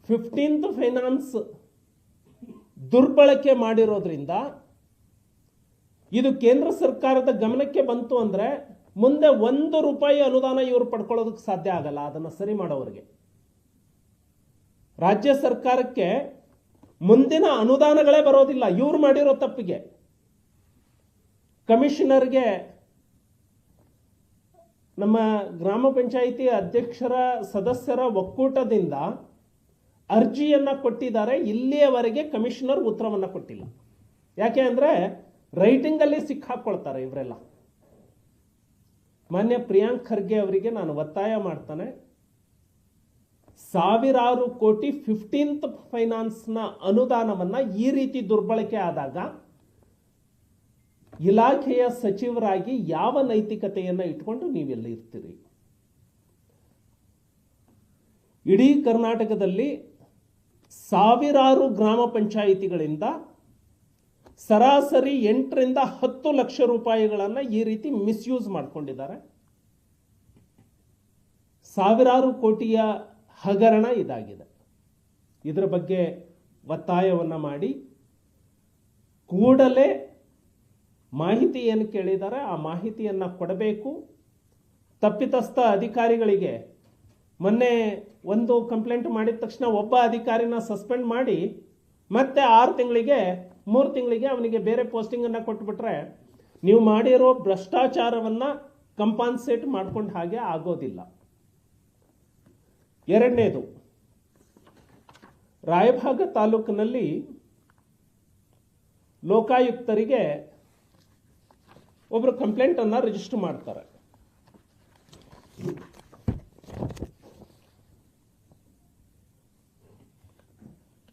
15th finance ದುರ್ಬಳಕೆ ಮಾಡಿರೋದ್ರಿಂದ ಇದು ಕೇಂದ್ರ ಸರ್ಕಾರದ ಗಮನಕ್ಕೆ ಬಂತು ಅಂದ್ರೆ ಮುಂದೆ 1 ರೂಪಾಯಿ ಅನುದಾನ ಇವರು ಪಡ್ಕೊಳ್ಳೋದಕ್ಕೆ ಸಾಧ್ಯ ಆಗಲ್ಲ. ಅದನ್ನು ಸರಿ ಮಾಡೋರಿಗೆ ರಾಜ್ಯ ಸರ್ಕಾರಕ್ಕೆ ಮುಂದಿನ ಅನುದಾನಗಳೇ ಬರೋದಿಲ್ಲ ಇವ್ರು ಮಾಡಿರೋ ತಪ್ಪಿಗೆ. ಕಮಿಷನರ್ಗೆ ನಮ್ಮ ಗ್ರಾಮ ಪಂಚಾಯಿತಿ ಅಧ್ಯಕ್ಷರ ಸದಸ್ಯರ ಒಕ್ಕೂಟದಿಂದ ಅರ್ಜಿಯನ್ನ ಕೊಟ್ಟಿದ್ದಾರೆ. ಇಲ್ಲಿಯವರೆಗೆ ಕಮಿಷನರ್ ಉತ್ತರವನ್ನ ಕೊಟ್ಟಿಲ್ಲ. ಯಾಕೆ ಅಂದ್ರೆ ರೈಟಿಂಗ್ ಅಲ್ಲಿ ಸಿಕ್ಕಾಕೊಳ್ತಾರೆ ಇವರೆಲ್ಲ. ಮಾನ್ಯ ಪ್ರಿಯಾಂಕ್ ಖರ್ಗೆ ಅವರಿಗೆ ನಾನು ಒತ್ತಾಯ ಮಾಡ್ತಾನೆ, ಸಾವಿರಾರು ಕೋಟಿ 15th ಫೈನಾನ್ಸ್ನ ಅನುದಾನವನ್ನ ಈ ರೀತಿ ದುರ್ಬಳಕೆ ಆದಾಗ ಇಲಾಖೆಯ ಸಚಿವರಾಗಿ ಯಾವ ನೈತಿಕತೆಯನ್ನ ಇಟ್ಕೊಂಡು ನೀವೆಲ್ಲ ಇರ್ತೀರಿ? ಇಡೀ ಕರ್ನಾಟಕದಲ್ಲಿ ಸಾವಿರಾರು ಗ್ರಾಮ ಪಂಚಾಯಿತಿಗಳಿಂದ ಸರಾಸರಿ 8 ರಿಂದ 10 ಲಕ್ಷ ರೂಪಾಯಿಗಳನ್ನು ಈ ರೀತಿ ಮಿಸ್ಯೂಸ್ ಮಾಡಿಕೊಂಡಿದ್ದಾರೆ. ಸಾವಿರಾರು ಕೋಟಿಯ ಹಗರಣ ಇದಾಗಿದೆ. ಇದರ ಬಗ್ಗೆ ಒತ್ತಾಯವನ್ನ ಮಾಡಿ ಕೂಡಲೇ ಮಾಹಿತಿ ಏನು ಕೇಳಿದ್ದಾರೆ ಆ ಮಾಹಿತಿಯನ್ನ ಕೊಡಬೇಕು. ತಪ್ಪಿತಸ್ಥ ಅಧಿಕಾರಿಗಳಿಗೆ ಮೊನ್ನೆ ಒಂದು ಕಂಪ್ಲೇಂಟ್ ಮಾಡಿದ ತಕ್ಷಣ ಒಬ್ಬ ಅಧಿಕಾರಿನ ಸಸ್ಪೆಂಡ್ ಮಾಡಿ ಮತ್ತೆ 6 ತಿಂಗಳಿಗೆ 3 ತಿಂಗಳಿಗೆ ಅವನಿಗೆ ಬೇರೆ ಪೋಸ್ಟಿಂಗ್ ಅನ್ನ ಕೊಟ್ಬಿಟ್ರೆ ನೀವು ಮಾಡಿರೋ ಭ್ರಷ್ಟಾಚಾರವನ್ನ ಕಂಪಾನ್ಸೇಟ್ ಮಾಡ್ಕೊಂಡು ಹಾಗೆ ಆಗೋದಿಲ್ಲ. ಎರಡನೇದು, ರಾಯಭಾಗ ತಾಲೂಕಿನಲ್ಲಿ ಲೋಕಾಯುಕ್ತರಿಗೆ ಒಬ್ರು ಕಂಪ್ಲೇಂಟ್ ಅನ್ನ ರಿಜಿಸ್ಟರ್ ಮಾಡ್ತಾರೆ.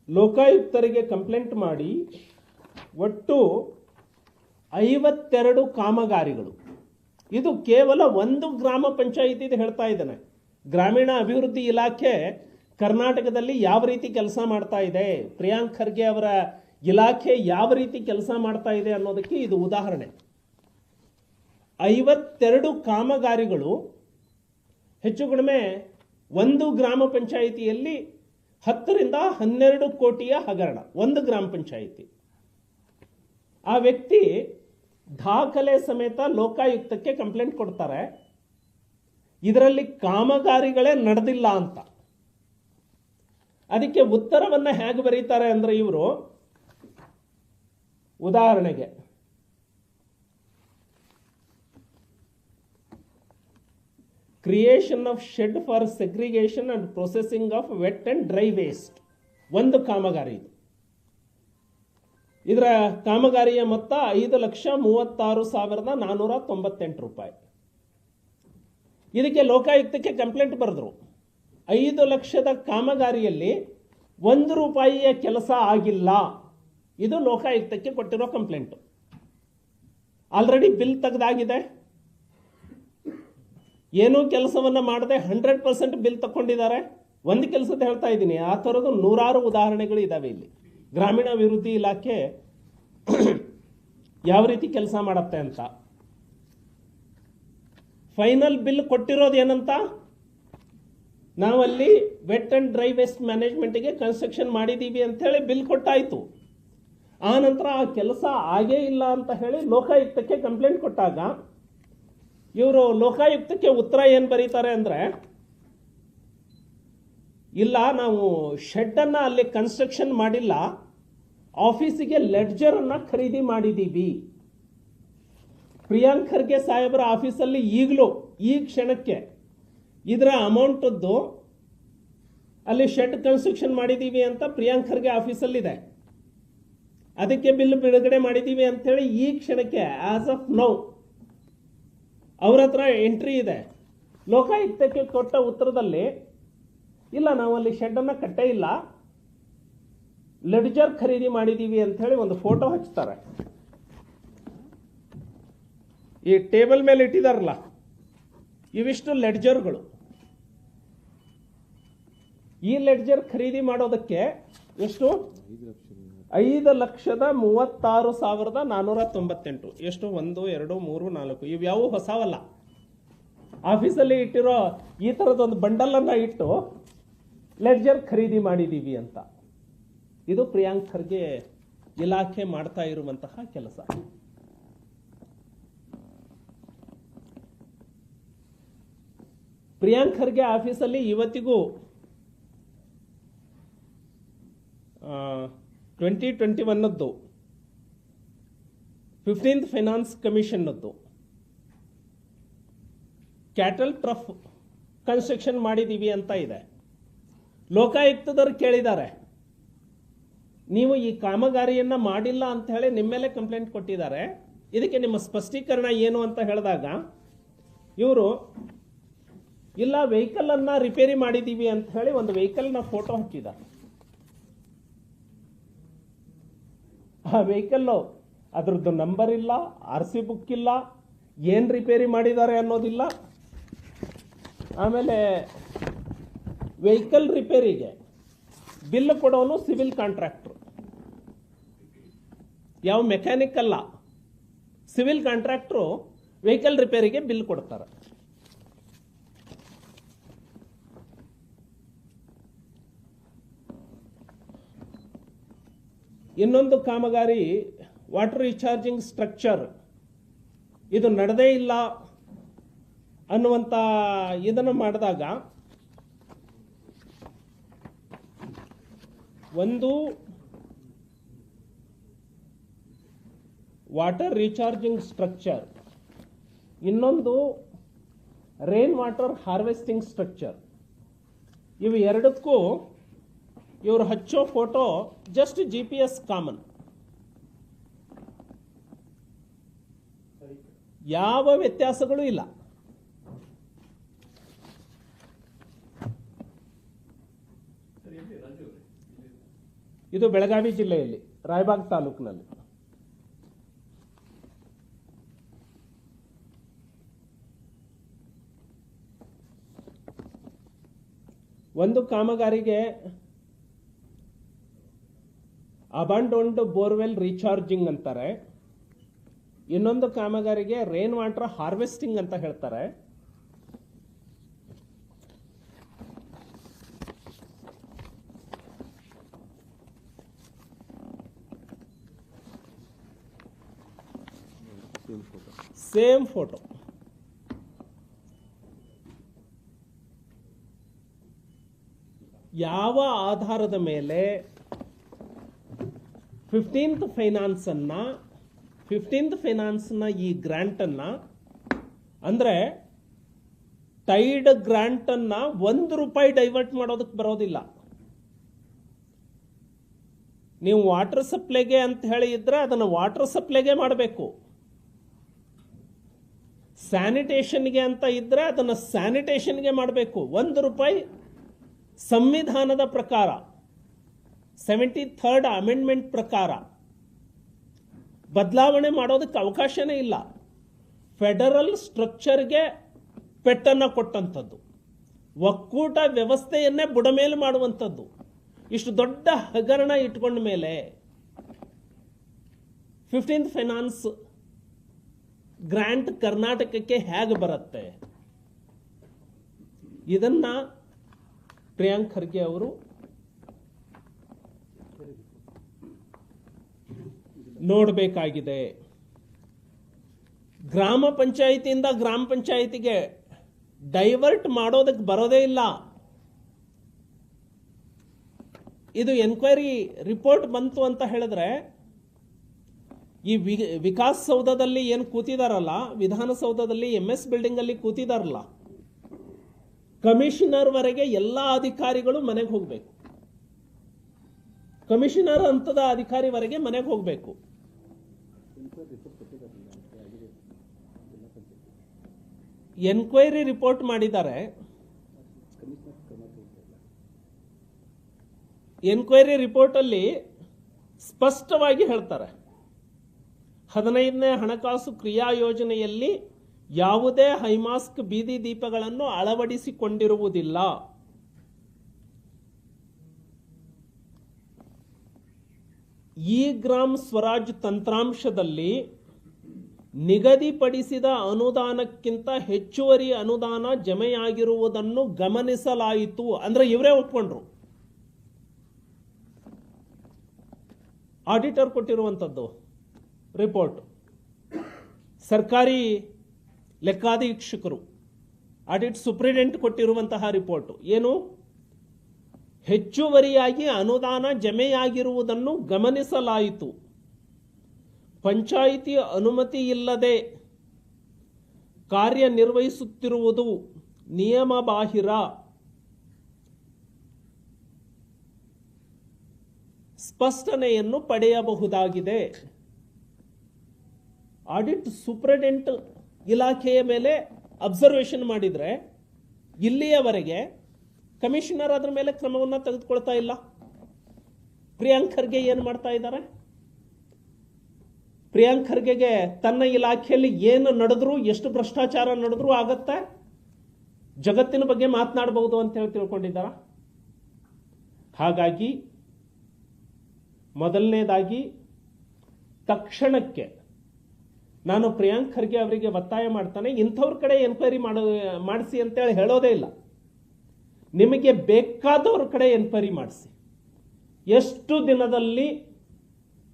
ಲೋಕಾಯುಕ್ತರಿಗೆ ಕಂಪ್ಲೇಂಟ್ ಮಾಡಿ ಒಟ್ಟು 52 ಕಾಮಗಾರಿಗಳು. ಇದು ಕೇವಲ ಒಂದು ಗ್ರಾಮ ಪಂಚಾಯಿತಿ ಹೇಳ್ತಾ ಇದ್ದಾನೆ. ಗ್ರಾಮೀಣ ಅಭಿವೃದ್ಧಿ ಇಲಾಖೆ ಕರ್ನಾಟಕದಲ್ಲಿ ಯಾವ ರೀತಿ ಕೆಲಸ ಮಾಡ್ತಾ ಇದೆ, ಪ್ರಿಯಾಂಕ್ ಖರ್ಗೆ ಅವರ ಇಲಾಖೆ ಯಾವ ರೀತಿ ಕೆಲಸ ಮಾಡ್ತಾ ಇದೆ ಅನ್ನೋದಕ್ಕೆ ಇದು ಉದಾಹರಣೆ. 52 ಕಾಮಗಾರಿಗಳು ಹೆಚ್ಚು ಕಡಿಮೆ ಒಂದು ಗ್ರಾಮ ಪಂಚಾಯಿತಿಯಲ್ಲಿ 10 ರಿಂದ 12 ಕೋಟಿಯ ಹಗರಣ. ಒಂದು ಗ್ರಾಮ ಪಂಚಾಯಿತಿ. ಆ ವ್ಯಕ್ತಿ ದಾಖಲೆ ಸಮೇತ ಲೋಕಾಯುಕ್ತಕ್ಕೆ ಕಂಪ್ಲೇಂಟ್ ಕೊಡ್ತಾರೆ, ಇದರಲ್ಲಿ ಕಾಮಗಾರಿಗಳೇ ನಡೆದಿಲ್ಲ ಅಂತ. ಅದಕ್ಕೆ ಉತ್ತರವನ್ನ ಹೇಗೆ ಬರೀತಾರೆ ಅಂದ್ರೆ ಇವರು, ಉದಾಹರಣೆಗೆ creation of shed for segregation and processing of vet and dry waste ಒಂದು ಕಾಮಗಾರಿ ಇದು. ಇದರ ಕಾಮಗಾರಿಯ ಮೊತ್ತ 5,36,498 ರೂಪಾಯಿ. ಇದಕ್ಕೆ ಲೋಕಾಯುಕ್ತಕ್ಕೆ ಕಂಪ್ಲೇಂಟ್ ಬರೆದ್ರು. 5 ಲಕ್ಷದ ಕಾಮಗಾರಿಯಲ್ಲಿ 1 ರೂಪಾಯಿಯ ಕೆಲಸ ಆಗಿಲ್ಲ. ಇದು ಲೋಕಾಯುಕ್ತಕ್ಕೆ ಕೊಟ್ಟಿರೋ ಕಂಪ್ಲೇಂಟ್. Already bill ತೆಗೆದಾಗಿದೆ. ಏನೂ ಕೆಲಸವನ್ನ ಮಾಡದೆ 100% ಬಿಲ್ ತಗೊಂಡಿದ್ದಾರೆ. ಒಂದು ಕೆಲಸದ ಹೇಳ್ತಾ ಇದ್ದೀನಿ, ಆ ಥರದ್ದು ನೂರಾರು ಉದಾಹರಣೆಗಳು ಇದಾವೆ ಇಲ್ಲಿ. ಗ್ರಾಮೀಣಾಭಿವೃದ್ಧಿ ಇಲಾಖೆ ಯಾವ ರೀತಿ ಕೆಲಸ ಮಾಡತ್ತೆ ಅಂತ. ಫೈನಲ್ ಬಿಲ್ ಕೊಟ್ಟಿರೋದು ಏನಂತ, ನಾವಲ್ಲಿ ವೆಟ್ ಅಂಡ್ ಡ್ರೈ ವೇಸ್ಟ್ ಮ್ಯಾನೇಜ್ಮೆಂಟ್ಗೆ ಕನ್ಸ್ಟ್ರಕ್ಷನ್ ಮಾಡಿದೀವಿ ಅಂತ ಹೇಳಿ ಬಿಲ್ ಕೊಟ್ಟಾಯ್ತು. ಆ ನಂತರ ಆ ಕೆಲಸ ಆಗೇ ಇಲ್ಲ ಅಂತ ಹೇಳಿ ಲೋಕಾಯುಕ್ತಕ್ಕೆ ಕಂಪ್ಲೇಂಟ್ ಕೊಟ್ಟಾಗ ಇವರು ಲೋಕಾಯುಕ್ತಕ್ಕೆ ಉತ್ತರ ಏನು ಬರೀತಾರೆ ಅಂದ್ರೆ, ಇಲ್ಲ ನಾವು ಶೆಡ್ ಅನ್ನ ಅಲ್ಲಿ ಕನ್ಸ್ಟ್ರಕ್ಷನ್ ಮಾಡಿಲ್ಲ, ಆಫೀಸಿಗೆ ಲೆಡ್ಜರ್ ಅನ್ನ ಖರೀದಿ ಮಾಡಿದೀವಿ. ಪ್ರಿಯಾಂಕ್ ಖರ್ಗೆ ಸಾಹೇಬರ ಆಫೀಸಲ್ಲಿ ಈಗಲೂ ಈ ಕ್ಷಣಕ್ಕೆ ಇದರ ಅಮೌಂಟದ್ದು ಅಲ್ಲಿ ಶೆಡ್ ಕನ್ಸ್ಟ್ರಕ್ಷನ್ ಮಾಡಿದೀವಿ ಅಂತ ಪ್ರಿಯಾಂಕ್ ಖರ್ಗೆ ಆಫೀಸಲ್ಲಿದೆ. ಅದಕ್ಕೆ ಬಿಲ್ ಬಿಡುಗಡೆ ಮಾಡಿದೀವಿ ಅಂತ ಹೇಳಿ ಈ ಕ್ಷಣಕ್ಕೆ ಆಸ್ ಆಫ್ ನೌ ಅವ್ರ ಹತ್ರ ಎಂಟ್ರಿ ಇದೆ. ಲೋಕಾಯುಕ್ತಕ್ಕೆ ಕೊಟ್ಟ ಉತ್ತರದಲ್ಲಿ ಇಲ್ಲ ನಾವು ಅಲ್ಲಿ ಶೆಡ್ ಅನ್ನ ಕಟ್ಟೇ ಇಲ್ಲ, ಲೆಡ್ಜರ್ ಖರೀದಿ ಮಾಡಿದೀವಿ ಅಂತ ಹೇಳಿ ಒಂದು ಫೋಟೋ ಹಚ್ತಾರೆ. ಈ ಟೇಬಲ್ ಮೇಲೆ ಇಟ್ಟಿದಾರಲ್ಲ ಇವಿಷ್ಟು ಲೆಡ್ಜರ್ಗಳು. ಈ ಲೆಡ್ಜರ್ ಖರೀದಿ ಮಾಡೋದಕ್ಕೆ ಎಷ್ಟು? 5,36,498. ಎಷ್ಟು? 1, 2, 3, 4 ಇವ್ಯಾವು ಹೊಸವಲ್ಲ. ಆಫೀಸಲ್ಲಿ ಇಟ್ಟಿರೋ ಈ ತರದೊಂದು ಬಂಡಲ್ ಅನ್ನ ಇಟ್ಟು ಲೆಡ್ಜರ್ ಖರೀದಿ ಮಾಡಿದ್ದೀವಿ ಅಂತ. ಇದು ಪ್ರಿಯಾಂಕ್ ಖರ್ಗೆ ಇಲಾಖೆ ಮಾಡ್ತಾ ಇರುವಂತಹ ಕೆಲಸ. ಪ್ರಿಯಾಂಕ್ ಖರ್ಗೆ ಆಫೀಸಲ್ಲಿ ಇವತ್ತಿಗೂ 2021 15th ಫೈನಾನ್ಸ್ ಕಮಿಷನ್ನದ್ದು ಕ್ಯಾಟಲ್ ಟ್ರಫ್ ಕನ್ಸ್ಟ್ರಕ್ಷನ್ ಮಾಡಿದ್ದೀವಿ ಅಂತ ಇದೆ. ಲೋಕಾಯುಕ್ತದವರು ಕೇಳಿದ್ದಾರೆ, ನೀವು ಈ ಕಾಮಗಾರಿಯನ್ನ ಮಾಡಿಲ್ಲ ಅಂತ ಹೇಳಿ ನಿಮ್ಮ ಮೇಲೆ ಕಂಪ್ಲೇಂಟ್ ಕೊಟ್ಟಿದ್ದಾರೆ, ಇದಕ್ಕೆ ನಿಮ್ಮ ಸ್ಪಷ್ಟೀಕರಣ ಏನು ಅಂತ ಹೇಳಿದಾಗ ಇವರು ಇಲ್ಲ ವೆಹಿಕಲ್ ಅನ್ನ ರಿಪೇರಿ ಮಾಡಿದ್ದೀವಿ ಅಂತ ಹೇಳಿ ಒಂದು ವೆಹಿಕಲ್ನ ಫೋಟೋ ಹಾಕಿದ್ದಾರೆ. ಆ ವೆಹಿಕಲ್ ಅದ್ರದ್ದು ನಂಬರ್ ಇಲ್ಲ, RC ಬುಕ್ ಇಲ್ಲ, ಏನ್ ರಿಪೇರಿ ಮಾಡಿದ್ದಾರೆ ಅನ್ನೋದಿಲ್ಲ. ಆಮೇಲೆ ವೆಹಿಕಲ್ ರಿಪೇರಿಗೆ ಬಿಲ್ ಕೊಡೋನು ಸಿವಿಲ್ ಕಾಂಟ್ರಾಕ್ಟರ್, ಯಾವ ಮೆಕ್ಯಾನಿಕ್ ಅಲ್ಲ, ಸಿವಿಲ್ ಕಾಂಟ್ರಾಕ್ಟರು ವೆಹಿಕಲ್ ರಿಪೇರಿಗೆ ಬಿಲ್ ಕೊಡ್ತಾರೆ. ಇನ್ನೊಂದು ಕಾಮಗಾರಿ ವಾಟರ್ ರೀಚಾರ್ಜಿಂಗ್ ಸ್ಟ್ರಕ್ಚರ್, ಇದು ನಡೆದೇ ಇಲ್ಲ ಅನ್ನುವಂತ ಇದನ್ನು ಮಾಡಿದಾಗ ಒಂದು ವಾಟರ್ ರೀಚಾರ್ಜಿಂಗ್ ಸ್ಟ್ರಕ್ಚರ್, ಇನ್ನೊಂದು ರೇನ್ ವಾಟರ್ ಹಾರ್ವೆಸ್ಟಿಂಗ್ ಸ್ಟ್ರಕ್ಚರ್. ಇವು ಎರಡಕ್ಕೂ ಇವರು ಹಚ್ಚೋ ಫೋಟೋ ಜಸ್ಟ್ GPS ಕಾಮನ್, ಯಾವ ವ್ಯತ್ಯಾಸಗಳು ಇಲ್ಲ. ಇದು ಬೆಳಗಾವಿ ಜಿಲ್ಲೆಯಲ್ಲಿ ರಾಯಬಾಗ್ ತಾಲೂಕಿನಲ್ಲಿ. ಒಂದು ಕಾಮಗಾರಿಗೆ ಅಬಾಂಡೋನ್ಡ್ ಬೋರ್ವೆಲ್ ರೀಚಾರ್ಜಿಂಗ್ ಅಂತಾರೆ, ಇನ್ನೊಂದು ಕಾಮಗಾರಿಗೆ ರೇನ್ ವಾಟರ್ ಹಾರ್ವೆಸ್ಟಿಂಗ್ ಅಂತ ಹೇಳ್ತಾರೆ. Same photo. ಯಾವ ಆಧಾರದ ಮೇಲೆ 15th ಫೈನಾನ್ಸ್ನ ಈ ಗ್ರಾಂಟ್ ಅನ್ನ, ಅಂದ್ರೆ ಟೈಡ್ ಗ್ರಾಂಟ್ ಅನ್ನ ₹1 ಡೈವರ್ಟ್ ಮಾಡೋದಕ್ಕೆ ಬರೋದಿಲ್ಲ. ನೀವು ವಾಟರ್ ಸಪ್ಲೈಗೆ ಅಂತ ಹೇಳಿ ಇದ್ರೆ ಅದನ್ನು ವಾಟರ್ ಸಪ್ಲೈಗೆ ಮಾಡಬೇಕು. ಸ್ಯಾನಿಟೇಷನ್ಗೆ ಅಂತ ಇದ್ರೆ ಅದನ್ನು ಸ್ಯಾನಿಟೇಷನ್ಗೆ ಮಾಡಬೇಕು. ₹1 ಸಂವಿಧಾನದ ಪ್ರಕಾರ 73rd ಅಮೆಂಡ್ಮೆಂಟ್ ಪ್ರಕಾರ ಬದಲಾವಣೆ ಮಾಡೋದಕ್ಕೆ ಅವಕಾಶನೇ ಇಲ್ಲ. ಫೆಡರಲ್ ಸ್ಟ್ರಕ್ಚರ್ಗೆ ಪೆಟ್ಟನ್ನು ಕೊಟ್ಟಂಥದ್ದು, ಒಕ್ಕೂಟ ವ್ಯವಸ್ಥೆಯನ್ನೇ ಬುಡಮೇಲು ಮಾಡುವಂಥದ್ದು. ಇಷ್ಟು ದೊಡ್ಡ ಹಗರಣ ಇಟ್ಕೊಂಡ ಮೇಲೆ 15th ಫೈನಾನ್ಸ್ ಗ್ರಾಂಟ್ ಕರ್ನಾಟಕಕ್ಕೆ ಹೇಗೆ ಬರುತ್ತೆ? ಇದನ್ನ ಪ್ರಿಯಾಂಕ್ ಖರ್ಗೆ ಅವರು ನೋಡಬೇಕಾಗಿದೆ. ಗ್ರಾಮ ಪಂಚಾಯಿತಿಯಿಂದ ಗ್ರಾಮ ಪಂಚಾಯಿತಿಗೆ ಡೈವರ್ಟ್ ಮಾಡೋದಕ್ಕೆ ಬರೋದೇ ಇಲ್ಲ. ಇದು ಎನ್ಕ್ವೈರಿ ರಿಪೋರ್ಟ್ ಬಂತು ಅಂತ ಹೇಳಿದ್ರೆ ಈ ವಿಕಾಸ್ ಸೌಧದಲ್ಲಿ ಏನು ಕೂತಿದಾರಲ್ಲ, ವಿಧಾನಸೌಧದಲ್ಲಿ MS ಬಿಲ್ಡಿಂಗ್ ಅಲ್ಲಿ ಕೂತಿದಾರಲ್ಲ, ಕಮಿಷನರ್ ವರೆಗೆ ಎಲ್ಲ ಅಧಿಕಾರಿಗಳು ಮನೆಗೆ ಹೋಗಬೇಕು. ಕಮಿಷನರ್ ಹಂತದ ಅಧಿಕಾರಿವರೆಗೆ ಮನೆಗೆ ಹೋಗಬೇಕು. ಎನ್ಕ್ವೈರಿ ರಿಪೋರ್ಟ್ ಮಾಡಿದ್ದಾರೆ. ಎನ್ಕ್ವೈರಿ ರಿಪೋರ್ಟ್ ಅಲ್ಲಿ ಸ್ಪಷ್ಟವಾಗಿ ಹೇಳ್ತಾರೆ, 15ನೇ ಹಣಕಾಸು ಕ್ರಿಯಾ ಯೋಜನೆಯಲ್ಲಿ ಯಾವುದೇ ಹೈಮಾಸ್ಕ್ ಬೀದಿ ದೀಪಗಳನ್ನು ಅಳವಡಿಸಿಕೊಂಡಿರುವುದಿಲ್ಲ. ಈ ಗ್ರಾಮ್ ಸ್ವರಾಜ್ ತಂತ್ರಾಂಶದಲ್ಲಿ ನಿಗದಿಪಡಿಸಿದ ಅನುದಾನಕ್ಕಿಂತ ಹೆಚ್ಚುವರಿ ಅನುದಾನ ಜಮೆಯಾಗಿರುವುದನ್ನು ಗಮನಿಸಲಾಯಿತು. ಅಂದ್ರೆ ಇವರೇ ಒಪ್ಕೊಂಡ್ರು, ಆಡಿಟರ್ ಕೊಟ್ಟಿರುವಂಥದ್ದು ರಿಪೋರ್ಟ್, ಸರ್ಕಾರಿ ಲೆಕ್ಕಾಧೀಕ್ಷಕರು ಆಡಿಟ್ ಸೂಪ್ರಿಡೆಂಟ್ ಕೊಟ್ಟಿರುವಂತಹ ರಿಪೋರ್ಟ್ ಏನು, ಹೆಚ್ಚುವರಿಯಾಗಿ ಅನುದಾನ ಜಮೆಯಾಗಿರುವುದನ್ನು ಗಮನಿಸಲಾಯಿತು. ಪಂಚಾಯಿತಿ ಅನುಮತಿ ಇಲ್ಲದೆ ಕಾರ್ಯನಿರ್ವಹಿಸುತ್ತಿರುವುದು ನಿಯಮಬಾಹಿರ. ಸ್ಪಷ್ಟನೆಯನ್ನು ಪಡೆಯಬಹುದಾಗಿದೆ. ಆಡಿಟ್ ಸೂಪ್ರಿಡೆಂಟ್ ಇಲಾಖೆಯ ಮೇಲೆ ಅಬ್ಸರ್ವೇಷನ್ ಮಾಡಿದ್ರೆ ಇಲ್ಲಿಯವರೆಗೆ ಕಮಿಷನರ್ ಅದರ ಮೇಲೆ ಕ್ರಮವನ್ನು ತೆಗೆದುಕೊಳ್ತಾ ಇಲ್ಲ. ಪ್ರಿಯಾಂಕ್ ಖರ್ಗೆ ಏನು ಮಾಡ್ತಾ ಇದ್ದಾರೆ? ಪ್ರಿಯಾಂಕ್ ಖರ್ಗೆಗೆ ತನ್ನ ಇಲಾಖೆಯಲ್ಲಿ ಏನು ನಡೆದ್ರು, ಎಷ್ಟು ಭ್ರಷ್ಟಾಚಾರ ನಡೆದ್ರು ಆಗತ್ತೆ, ಜಗತ್ತಿನ ಬಗ್ಗೆ ಮಾತನಾಡಬಹುದು ಅಂತ ಹೇಳಿ ತಿಳ್ಕೊಂಡಿದ್ದಾರ. ಹಾಗಾಗಿ ಮೊದಲನೇದಾಗಿ ತಕ್ಷಣಕ್ಕೆ ನಾನು ಪ್ರಿಯಾಂಕ್ ಖರ್ಗೆ ಅವರಿಗೆ ಒತ್ತಾಯ ಮಾಡ್ತಾನೆ, ಇಂಥವ್ರ ಕಡೆ ಎನ್ಕ್ವೈರಿ ಮಾಡಿಸಿ ಅಂತೇಳಿ ಹೇಳೋದೇ ಇಲ್ಲ. ನಿಮಗೆ ಬೇಕಾದವ್ರ ಕಡೆ ಎನ್ಕ್ವೈರಿ ಮಾಡಿಸಿ. ಎಷ್ಟು ದಿನದಲ್ಲಿ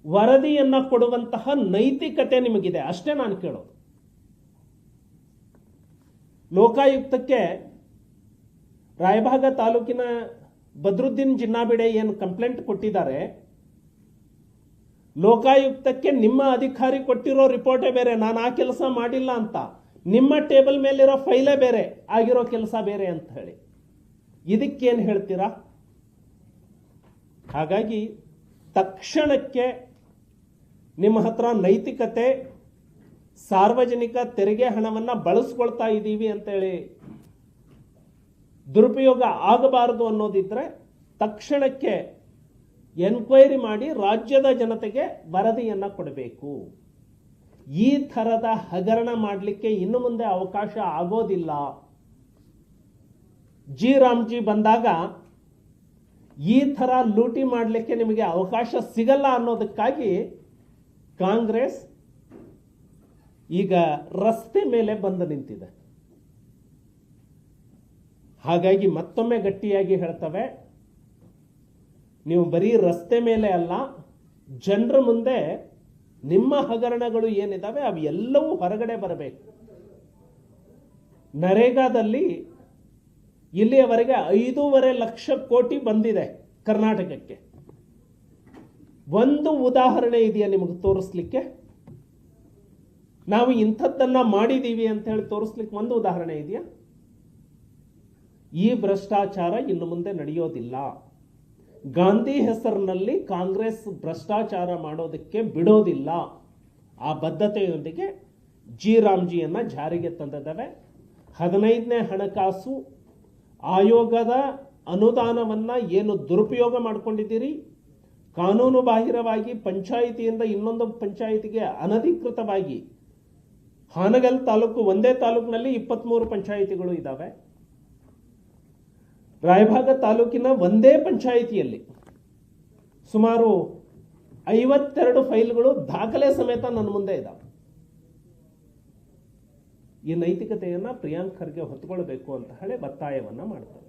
ವರದಿಯನ್ನ ಕೊಡುವಂತಹ ನೈತಿಕತೆ ನಿಮಗಿದೆ ಅಷ್ಟೇ ನಾನು ಕೇಳೋದು. ಲೋಕಾಯುಕ್ತಕ್ಕೆ ರಾಯಭಾಗ ತಾಲೂಕಿನ ಬದ್ರುದ್ದೀನ್ ಜಿನ್ನಾಬಿಡೆ ಏನು ಕಂಪ್ಲೇಂಟ್ ಕೊಟ್ಟಿದ್ದಾರೆ, ಲೋಕಾಯುಕ್ತಕ್ಕೆ ನಿಮ್ಮ ಅಧಿಕಾರಿ ಕೊಟ್ಟಿರೋ ರಿಪೋರ್ಟೇ ಬೇರೆ, ನಾನು ಆ ಕೆಲಸ ಮಾಡಿಲ್ಲ ಅಂತ, ನಿಮ್ಮ ಟೇಬಲ್ ಮೇಲಿರೋ ಫೈಲೇ ಬೇರೆ, ಆಗಿರೋ ಕೆಲಸ ಬೇರೆ ಅಂತ ಹೇಳಿ ಇದಕ್ಕೇನು ಹೇಳ್ತೀರಾ? ಹಾಗಾಗಿ ತಕ್ಷಣಕ್ಕೆ ನಿಮ್ಮ ಹತ್ರ ನೈತಿಕತೆ, ಸಾರ್ವಜನಿಕ ತೆರಿಗೆ ಹಣವನ್ನು ಬಳಸ್ಕೊಳ್ತಾ ಇದ್ದೀವಿ ಅಂತೇಳಿ ದುರುಪಯೋಗ ಆಗಬಾರದು ಅನ್ನೋದಿದ್ರೆ ತಕ್ಷಣಕ್ಕೆ ಎನ್ಕ್ವೈರಿ ಮಾಡಿ ರಾಜ್ಯದ ಜನತೆಗೆ ವರದಿಯನ್ನ ಕೊಡಬೇಕು. ಈ ಥರದ ಹಗರಣ ಮಾಡಲಿಕ್ಕೆ ಇನ್ನು ಮುಂದೆ ಅವಕಾಶ ಆಗೋದಿಲ್ಲ. ಜಿ ರಾಮ್ಜಿ ಬಂದಾಗ ಈ ಥರ ಲೂಟಿ ಮಾಡಲಿಕ್ಕೆ ನಿಮಗೆ ಅವಕಾಶ ಸಿಗಲ್ಲ ಅನ್ನೋದಕ್ಕಾಗಿ ಕಾಂಗ್ರೆಸ್ ಈಗ ರಸ್ತೆ ಮೇಲೆ ಬಂದು ನಿಂತಿದೆ. ಹಾಗಾಗಿ ಮತ್ತೊಮ್ಮೆ ಗಟ್ಟಿಯಾಗಿ ಹೇಳ್ತವೆ, ನೀವು ಬರೀ ರಸ್ತೆ ಮೇಲೆ ಅಲ್ಲ, ಜನರ ಮುಂದೆ ನಿಮ್ಮ ಹಗರಣಗಳು ಏನಿದಾವೆ ಅವು ಎಲ್ಲವೂ ಹೊರಗಡೆ ಬರಬೇಕು. ನರೇಗಾದಲ್ಲಿ ಇಲ್ಲಿಯವರೆಗೆ 5.5 ಲಕ್ಷ ಕೋಟಿ ಬಂದಿದೆ ಕರ್ನಾಟಕಕ್ಕೆ. ಒಂದು ಉದಾಹರಣೆ ಇದೆಯಾ ನಿಮಗೆ ತೋರಿಸ್ಲಿಕ್ಕೆ? ನಾವು ಇಂಥದ್ದನ್ನ ಮಾಡಿದೀವಿ ಅಂತ ಹೇಳಿ ತೋರಿಸ್ಲಿಕ್ಕೆ ಒಂದು ಉದಾಹರಣೆ ಇದೆಯಾ? ಈ ಭ್ರಷ್ಟಾಚಾರ ಇನ್ನು ಮುಂದೆ ನಡೆಯೋದಿಲ್ಲ. ಗಾಂಧಿ ಹೆಸರಿನಲ್ಲಿ ಕಾಂಗ್ರೆಸ್ ಭ್ರಷ್ಟಾಚಾರ ಮಾಡೋದಕ್ಕೆ ಬಿಡೋದಿಲ್ಲ. ಆ ಬದ್ಧತೆಯೊಂದಿಗೆ ಜಿ ರಾಮ್ಜಿಯನ್ನ ಜಾರಿಗೆ ತಂದಿದ್ದಾವೆ. 15ನೇ ಹಣಕಾಸು ಆಯೋಗದ ಅನುದಾನವನ್ನ ಏನು ದುರುಪಯೋಗ ಮಾಡಿಕೊಂಡಿದ್ದೀರಿ, ಕಾನೂನು ಬಾಹಿರವಾಗಿ ಪಂಚಾಯಿತಿಯಿಂದ ಇನ್ನೊಂದು ಪಂಚಾಯಿತಿಗೆ ಅನಧಿಕೃತವಾಗಿ, ಹಾನಗಲ್ ತಾಲೂಕು ಒಂದೇ ತಾಲೂಕಿನಲ್ಲಿ 23 ಪಂಚಾಯಿತಿಗಳು ಇದ್ದಾವೆ. ರಾಯಭಾಗ ತಾಲೂಕಿನ ಒಂದೇ ಪಂಚಾಯಿತಿಯಲ್ಲಿ ಸುಮಾರು 52 ಫೈಲ್ಗಳು ದಾಖಲೆ ಸಮೇತ ನನ್ನ ಮುಂದೆ ಇದ್ದಾವೆ. ಈ ನೈತಿಕತೆಯನ್ನ ಪ್ರಿಯಾಂಕ್ ಖರ್ಗೆ ಹೊತ್ತುಕೊಳ್ಬೇಕು ಅಂತ ಹೇಳಿ ಒತ್ತಾಯವನ್ನ ಮಾಡ್ತಾರೆ.